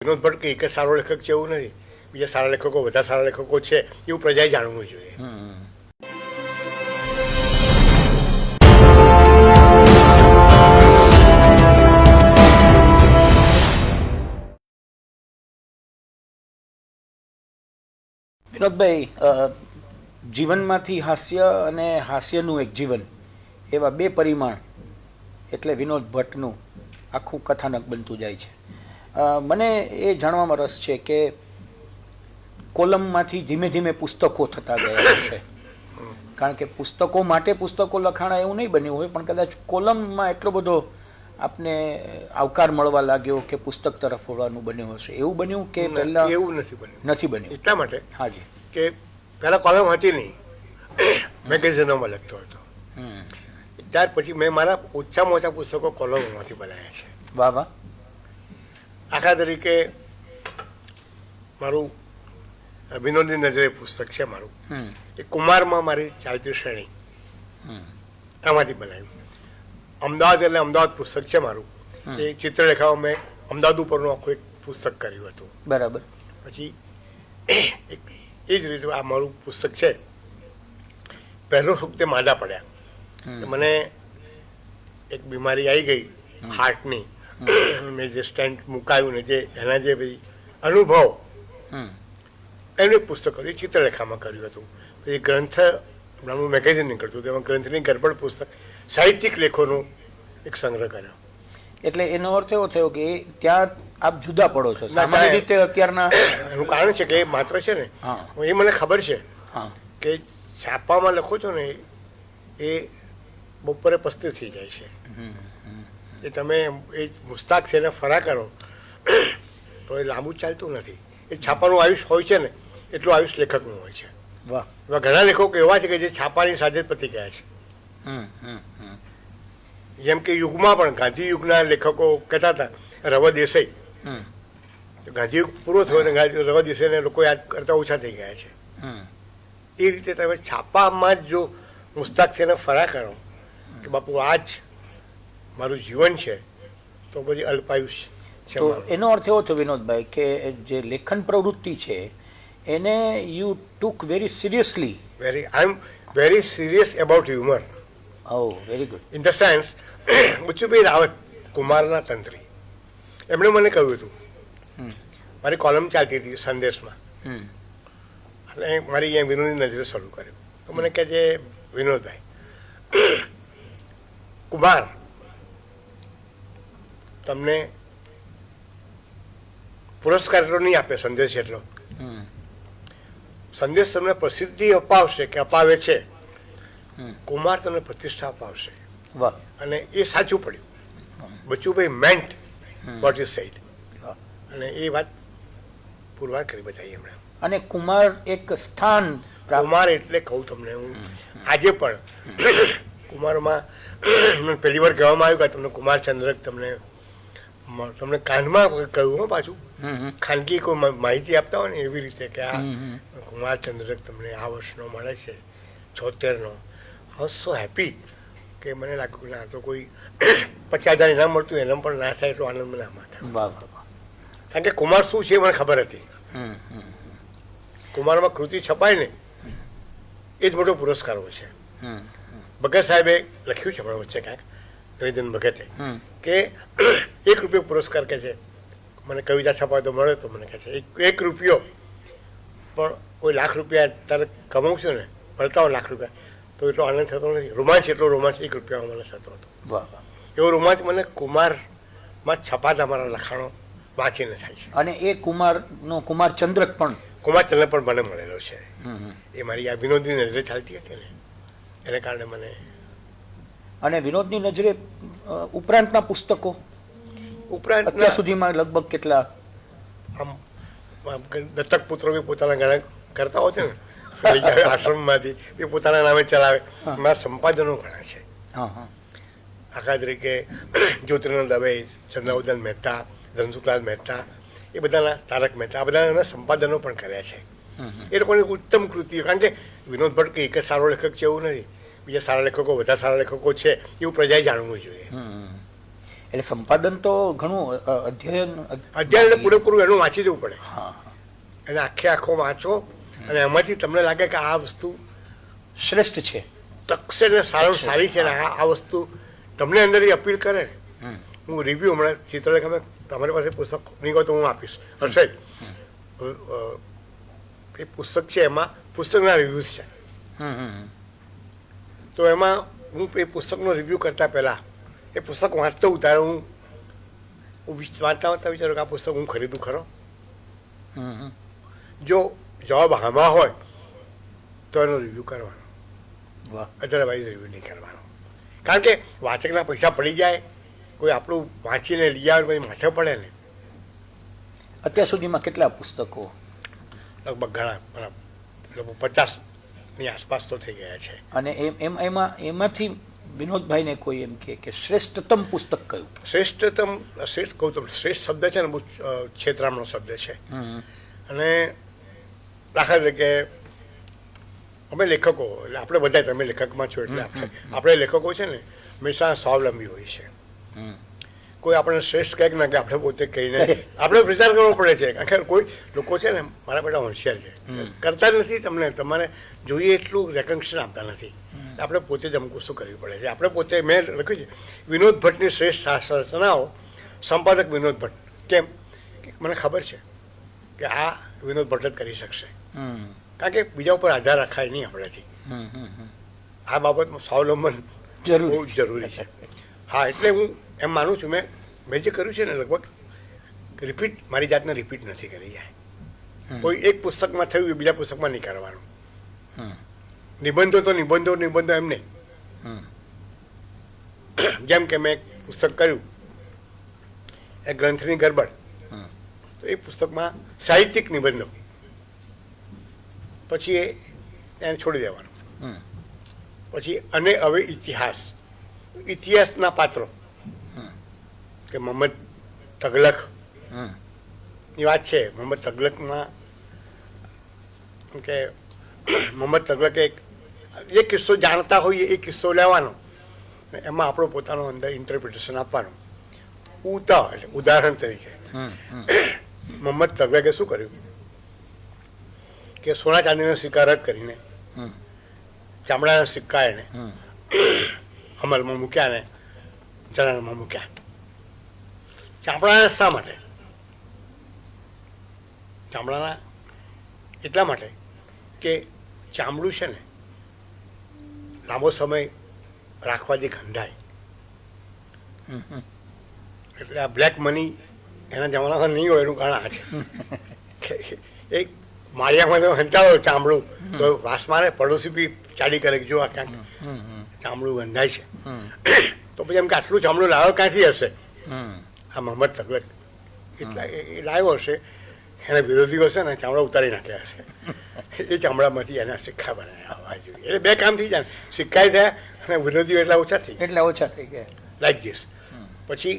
વિનોદ ભટ્ટ એક જ સારો લેખક છે એવું નથી, બીજા સારા લેખકો વધારે સારા લેખકો છે એવું પ્રજાએ જાણવું જોઈએ. વિનોદભાઈ, જીવનમાંથી હાસ્ય અને હાસ્યનું એક જીવન એવા બે પરિમાણ એટલે વિનોદ ભટ્ટનું આખું કથાનક બનતું જાય છે. મને એ જાણવામાં રસ છે કે કોલમમાંથી ધીમે ધીમે પુસ્તકો થતા ગયા હશે, કારણ કે પુસ્તકો માટે પુસ્તકો લખાણા એવું નહીં બન્યું હોય, પણ કદાચ કોલમમાં એટલો બધો આપને આવકાર મળવા લાગ્યો કે પુસ્તક તરફ વળવાનું બન્યું હશે. એવું બન્યું કે પહેલા? એવું નથી બન્યું. એટલા માટે હાજી કે પહેલા કોલમ હતી નહીં, મેગેઝિનોમાં લખતો હતો. ત્યાર પછી મેં મારા ઓછામાં ઓછા પુસ્તકો કોલમોમાંથી બનાવ્યા છે. વાહ વાહ. આખા તરીકે મારું વિનોદની નજરે પુસ્તક છે મારું, એ કુમારમાં મારી ચાલતી શ્રેણી એમાંથી બનાવ્યું. અમદાવાદ એટલે અમદાવાદ પુસ્તક છે મારું, એ ચિત્રલેખામાં મેં અમદાવાદ ઉપરનું આખું એક પુસ્તક કર્યું હતું. બરાબર. પછી એ જ રીતે આ મારું પુસ્તક છે. પહેલું સુખ તે માંદા પડ્યા. મને એક બીમારી આવી ગઈ હાર્ટની, મેં જે સ્ટેન્ટ મુકાયું ને જે એના જે બધી અનુભવ એનું એક પુસ્તક કર્યું, ચિત્રલેખામાં કર્યું હતું. પછી ગ્રંથ નામનું મેગેઝિન નીકળતું હતું, એમાં ગ્રંથની ગરબડ પુસ્તક સાહિત્યિક લેખોનો એક સંગ્રહ કર્યો. એટલે એનો અર્થ એવો થયો કે ત્યાં આપ જુદા પડો છો સામાન્ય રીતે અત્યારના. એનું કારણ છે કે એ માત્ર છે ને, એ મને ખબર છે કે છાપામાં લખો છો ને એ બપોરે પસ્તી થઈ જાય છે. એ તમે એ મુસ્તાક છે એને ફરા કરો તો એ લાંબુ ચાલતું નથી. એ છાપાનું આયુષ હોય છે ને એટલું આયુષ લેખકનું હોય છે. વાહ. ઘણા લેખકો એવા છે કે જે છાપાની સાથે જ પતી ગયા છે. જેમ કે યુગમાં પણ ગાંધી યુગના લેખકો કહેતા હતા રવ દેસાઈ, ગાંધી યુગ પૂરો થયો ને રવ દેસાઈને લોકો યાદ કરતા ઓછા થઈ ગયા છે. એ રીતે તમે છાપામાં જ જો મુસ્તાક થઈને ફરા કરો કે બાપુ આ જ મારું જીવન છે તો પછી અલ્પાયુષ છે. તો એનો અર્થ એવો થયો વિનોદભાઈ કે જે લેખન પ્રવૃત્તિ છે એને you took very seriously. I am very serious about humour. Oh, very good. In the sense, Bachubhai Rawat કુમારના તંત્રી એમણે મને કહ્યું હતું, મારી કોલમ ચાલતી હતી સંદેશમાં, અને મારી અહીંયા વિનોદની નજરે શરૂ કર્યું. તો મને કહે છે વિનોદભાઈ, કુમાર તમને પુરસ્કાર એટલો નહીં આપે સંદેશ એટલો. સંદેશ તમને પ્રસિદ્ધિ અપાવશે કે અપાવે છે, કુમાર તમને પ્રતિષ્ઠા અપાવશે. વાહ. અને એ સાચું પડ્યું. બચુભાઈ મેન્ટ વોટ ઇઝ સેડ, અને એ વાત પુરવાર કરી બતાવી એમણે. અને કુમાર એક સ્થાન. કુમાર એટલે કહું તમને, હું આજે પણ કુમારમાં પહેલી વાર કહેવામાં આવ્યું કે તમને કુમાર ચંદ્રક તમને કાનમાં કહ્યું હો, પાછું ખાનગી કોઈ માહિતી આપતા હોય ને એવી રીતે કે આ કુમાર ચંદ્રક તમને આ વર્ષનો મળે છે 76નો. I was so happy કે મને લાગ્યું કે ના તો કોઈ 50,000 ઇનામ મળતું એનામ પણ ના થાય એટલો આનંદ મને આમાં થાય. વાહ વાહ. કારણ કે કુમાર શું છે મને ખબર હતી. કુમારમાં કૃતિ છપાય ને એ જ મોટો પુરસ્કાર હોય છે. ભગત સાહેબે લખ્યું છે પણ વચ્ચે ક્યાંક, નિવેદન ભગતે, કે ₹1 પુરસ્કાર કહે છે મને કવિતા છપાય તો મળે, તો મને કહે છે ₹1 પણ કોઈ ₹1,00,000 તારે કમાવશું ને મળતા હોય ₹1,00,000 તો એટલો આનંદ થતો નથી. રોમાંચ એટલો રોમાંચ ₹1 મને થતો હતો. વાહ વાહ. એવો રોમાંચ મને કુમારમાં છપાતા મારા લખાણો વાંચીને થાય છે. અને એ કુમારનો કુમાર ચંદ્રક પણ કુમારચંદ્ર પણ મને મળેલો છે. એ મારી આ વિનોદની નજરે ચાલતી હતી ને એને કારણે મને. અને વિનોદની નજરે ઉપરાંતના પુસ્તકો ઉપરાંત અત્યાર સુધીમાં લગભગ કેટલા? આમ દત્તક પુત્રો બી પોતાના ઘણા કરતા હોય છે ને આશ્રમમાંથી એ પોતાના નામે ચલાવે. મારા સંપાદનો ઘણા છે. આખા તરીકે જ્યોતિર્નંદ દવે, ચંદ્રાવદન મહેતા, ધનસુખલાલ મહેતા, એ બધાના તારક મહેતા, આ બધાના સંપાદનો પણ કર્યા છે. એ લોકોની ઉત્તમ કૃતિઓ. કારણ કે વિનોદ ભટ્ટ એક જ સારો લેખક છે એવું નથી, બીજા સારા લેખકો વધારે સારા લેખકો છે એવું પ્રજાએ જાણવું જોઈએ. એટલે સંપાદન તો ઘણું અધ્યયન એટલે પૂરેપૂરું એનું વાંચી જવું પડે. હા એને આખો વાંચો અને એમાંથી તમને લાગે કે આ વસ્તુ શ્રેષ્ઠ છે. તકશે ને સારી છે ને આ વસ્તુ તમને અંદરથી અપીલ કરે ને. હું રિવ્યુ હમણાં ચિત્રલેખા તમારી પાસે પુસ્તક નહીં હોય તો હું આપીશ. હર્ષદ એ પુસ્તક છે એમાં પુસ્તકના રિવ્યૂઝ છે. તો એમાં હું એ પુસ્તકનો રિવ્યૂ કરતા પહેલાં એ પુસ્તક વાંચતો હું ત્યારે હું વાંચતા વિચારું કે આ પુસ્તક હું ખરીદું ખરો. જો જવાબ હામાં હોય તો એનો રિવ્યૂ કરવાનો, અધરવાઇઝ રિવ્યૂ નહીં કરવાનો. કારણ કે વાચકના પૈસા પડી જાય, કોઈ આપણું વાંચીને લઈ આવે પછી માથે પડે ને. અત્યાર સુધીમાં કેટલા પુસ્તકો? લગભગ ઘણા લગભગ 50ની આસપાસ તો થઈ ગયા છે. અને એમાંથી વિનોદભાઈને કોઈ એમ કે શ્રેષ્ઠતમ પુસ્તક કયું? શ્રેષ્ઠ કહું તમને, શ્રેષ્ઠ શબ્દ છે ને બહુ છેતરામનો શબ્દ છે. અને દાખલા તરીકે અમે લેખકો, એટલે આપણે બધા તમે લેખકમાં છો એટલે આપણે લેખકો છે ને હંમેશા સ્વાવલંબી હોય છે. કોઈ આપણે શ્રેષ્ઠ કંઈક ના કે આપણે પોતે કહીને આપણે પ્રચાર કરવો પડે છે. કારણ કે કોઈ લોકો છે ને મારા બેટા હોશિયાર છે, કરતા નથી, તમારે જોઈએ એટલું રેકગ્નિશન આપતા નથી. આપણે પોતે જ અમુક વસ્તુ કરવી પડે છે. આપણે પોતે મેં લખ્યું છે વિનોદ ભટ્ટની શ્રેષ્ઠ રચનાઓ, સંપાદક વિનોદ ભટ્ટ. કેમ કે મને ખબર છે કે આ વિનોદ ભટ્ટ જ કરી શકશે. કારણ કે બીજા ઉપર આધાર રખાય નહીં આપણાથી. આ બાબતમાં સ્વાવલંબન બહુ જરૂરી છે. હા, એટલે હું એમ માનું છું મેં જે કર્યું છે ને લગભગ રિપીટ, મારી જાતને રિપીટ નથી કરી જાય. કોઈ એક પુસ્તકમાં થયું એ બીજા પુસ્તકમાં નહીં કરવાનું. નિબંધો તો નિબંધો એમ નહીં. જેમ કે મેં એક પુસ્તક કર્યું એ ગ્રંથની ગરબડ, તો એ પુસ્તકમાં સાહિત્યિક નિબંધો, પછી એને છોડી દેવાનું. પછી અને હવે ઇતિહાસના પાત્રો કે મોહમ્મદ તગલક ની વાત છે. મોહમ્મદ તગલકમાં કે મોહમ્મદ તગલકે એક કિસ્સો જાણતા હોઈએ એ કિસ્સો લેવાનો, એમાં આપણો પોતાનો અંદર ઇન્ટરપ્રિટેશન આપવાનું. એટલે ઉદાહરણ તરીકે મોહમ્મદ તગલકે શું કર્યું કે સોના ચાંદીના સિક્કા રદ કરીને ચામડાના સિક્કા એને અમલમાં મૂક્યા ને ચલણમાં મૂક્યા. ચામડાના શા માટે? ચામડાના એટલા માટે કે ચામડું છે ને લાંબો સમય રાખવાથી ગંધાય. એટલે આ બ્લેક મની એના જમાનામાં નહીં હોય એનું કારણ આ છે. એક માળિયામાં તો હંચાળો ચામડું તો વાસ મારે, પડોશી બી ચાલી કરે કે જો આ ક્યાંક ચામડું ગંધાય છે. તો પછી એમ કે આટલું ચામડું લાવ્યો ક્યાંથી હશે? આ મોહમ્મદ તગલક એટલા એ લાવ્યો હશે, એના વિરોધીઓ હશે ને ચામડા ઉતારી નાખ્યા હશે, એ ચામડામાંથી એના સિક્કા બનાવ્યા જોઈએ. એટલે બે કામ થઈ જાય, સિક્કાય થયા અને વિરોધીઓ એટલા ઓછા થઈ ગયા. લાઈક પછી